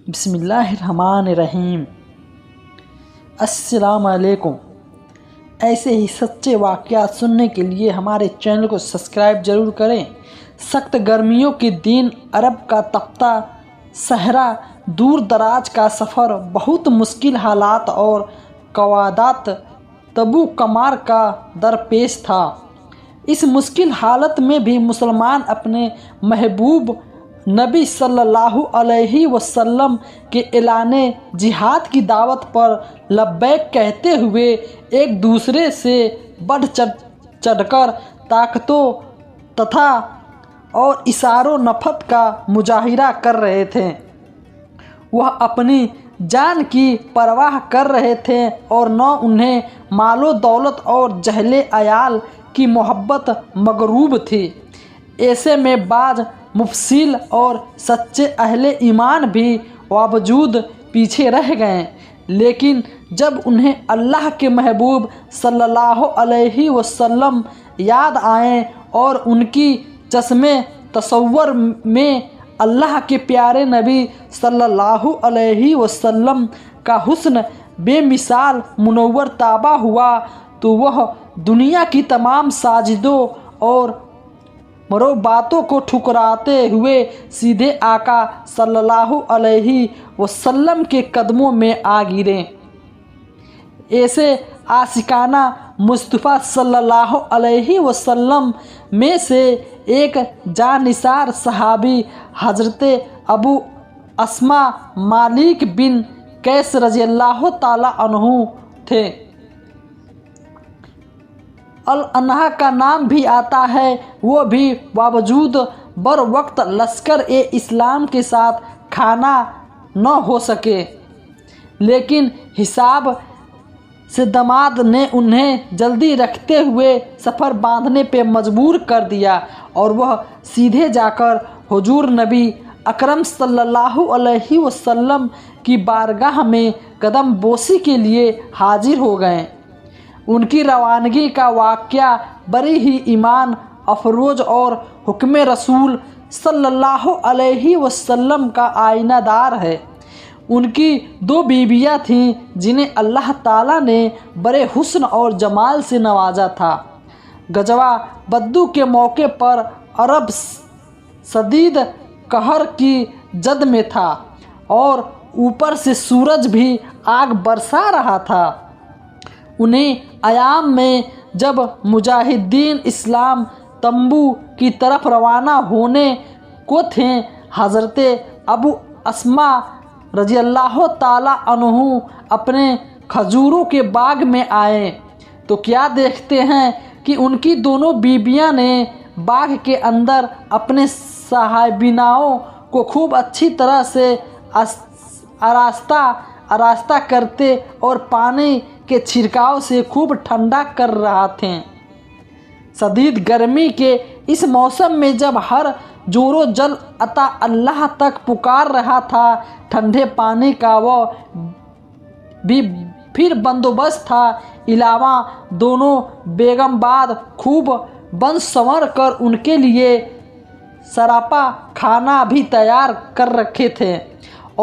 بسم اللہ الرحمن الرحیم۔ السلام علیکم۔ ایسے ہی سچے واقعات سننے کے لیے ہمارے چینل کو سبسکرائب ضرور کریں۔ سخت گرمیوں کے دن، عرب کا تپتا صحرا، دور دراز کا سفر، بہت مشکل حالات اور قیادت تبوک کمار کا درپیش تھا۔ اس مشکل حالت میں بھی مسلمان اپنے محبوب نبی صلی اللہ علیہ وسلم کے اعلان جہاد کی دعوت پر لبیک کہتے ہوئے ایک دوسرے سے بڑھ چڑھ کر طاقتوں تھا اور اثار و نفرت کا مظاہرہ کر رہے تھے۔ وہ اپنی جان کی پرواہ کر رہے تھے اور نہ انہیں مال و دولت اور جہل عیال کی محبت مغروب تھی۔ ایسے میں بعض مفصل اور سچے اہل ایمان بھی باوجود پیچھے رہ گئے، لیکن جب انہیں اللہ کے محبوب صلی اللہ علیہ وسلم یاد آئے اور ان کی چشم تصور میں اللہ کے پیارے نبی صلی اللہ علیہ وسلم کا حسن بے مثال منور تابع ہوا، تو وہ دنیا کی تمام سازشوں اور مربوطوں کو ٹھکراتے ہوئے سیدھے آقا صلی اللہ علیہ وسلم کے قدموں میں آ گرے۔ ایسے عاشقانہ مصطفیٰ صلی اللہ علیہ وسلم میں سے ایک جانثار صحابی حضرت ابو اسما مالک بن قیس رضی اللہ تعالیٰ عنہ تھے۔ العنہ کا نام بھی آتا ہے۔ وہ بھی باوجود بر وقت لشکر اسلام کے ساتھ کھانا نہ ہو سکے، لیکن حساب سے دماد نے انہیں جلدی رکھتے ہوئے سفر باندھنے پہ مجبور کر دیا اور وہ سیدھے جا کر حضور نبی اکرم صلی اللہ علیہ وسلم کی بارگاہ میں قدم بوسی کے لیے حاضر ہو گئے۔ ان کی روانگی کا واقعہ بڑی ہی ایمان افروز اور حکم رسول صلی اللہ علیہ وسلم کا آئینہ دار ہے۔ ان کی دو بیویاں تھیں جنہیں اللہ تعالیٰ نے بڑے حسن اور جمال سے نوازا تھا۔ غزوہ بدر کے موقع پر عرب شدید قہر کی جد میں تھا اور اوپر سے سورج بھی آگ برسا رہا تھا۔ انہی ایام میں جب مجاہدین اسلام تنبو کی طرف روانہ ہونے کو تھے، حضرت ابو اسما رضی اللہ تعالیٰ عنہ اپنے کھجوروں کے باغ میں آئے تو کیا دیکھتے ہیں کہ ان کی دونوں بیویاں نے باغ کے اندر اپنے صاحبینوں کو خوب اچھی طرح سے آراستہ کرتے اور پانی کے چھڑکاؤ سے خوب ٹھنڈا کر رہا تھے۔ شدید گرمی کے اس موسم میں جب ہر جور و جل عطا اللہ تک پکار رہا تھا، ٹھنڈے پانی کا وہ بھی پھر بندوبست تھا۔ علاوہ دونوں بیگم بعد خوب بن سنور کر ان کے لیے سراپا کھانا بھی تیار کر رکھے تھے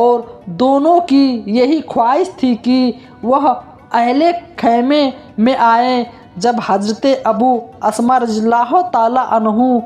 اور دونوں کی یہی خواہش تھی کہ وہ اہل خیمے میں آئیں۔ جب حضرت ابو اسما رضی اللہ تعالیٰ عنہ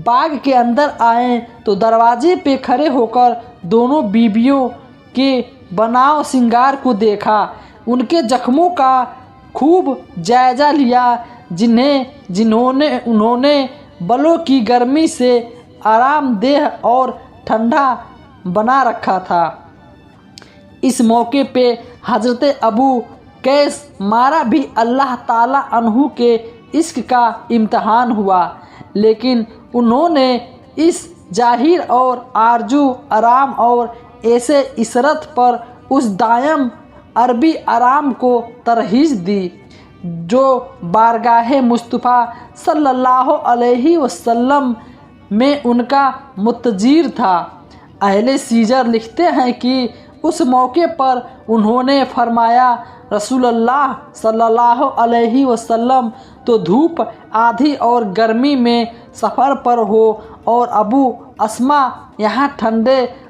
باغ کے اندر آئے تو دروازے پہ کھڑے ہو کر دونوں بیویوں کے بناؤ سنگار کو دیکھا، ان کے زخموں کا خوب جائزہ لیا انہوں نے بلوں کی گرمی سے آرام دہ اور ٹھنڈا بنا رکھا تھا۔ اس موقع پہ حضرت ابو قیس مارا بھی اللہ تعالیٰ عنہ کے عشق کا امتحان ہوا، لیکن انہوں نے اس ظاہر اور آرزو آرام اور ایسے عشرت پر اس دائم عربی آرام کو ترجیح دی جو بارگاہ مصطفیٰ صلی اللہ علیہ وسلم میں ان کا متجر تھا۔ اہل سیرت لکھتے ہیں کہ اس موقع پر انہوں نے فرمایا، رسول اللہ صلی اللہ علیہ وسلم تو دھوپ آندھی اور گرمی میں سفر پر ہو اور ابو اسما یہاں ٹھنڈے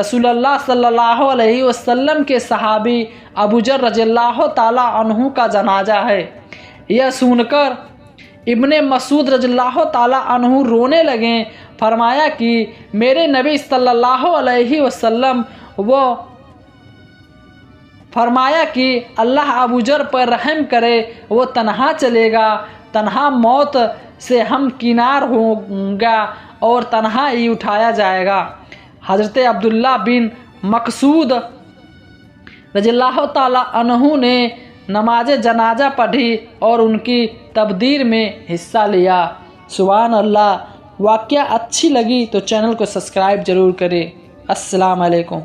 رسول اللہ صلی اللہ علیہ وسلم کے صحابی ابوذر رضی اللہ تعالیٰ عنہ کا جنازہ ہے۔ یہ سن کر ابن مسعود رضی اللہ تعالیٰ عنہ رونے لگے۔ فرمایا کہ میرے نبی صلی اللہ علیہ وسلم فرمایا کہ اللہ ابوذر پر رحم کرے، وہ تنہا چلے گا، تنہا موت سے ہمکنار ہوگا اور تنہا ہی اٹھایا جائے گا۔ حضرت عبداللہ بن مسعود رضی اللہ تعالیٰ عنہ نے نماز جنازہ پڑھی اور ان کی تبدیر میں حصہ لیا۔ سبحان اللہ۔ واقعہ اچھی لگی تو چینل کو سبسکرائب ضرور کریں۔ السلام علیکم۔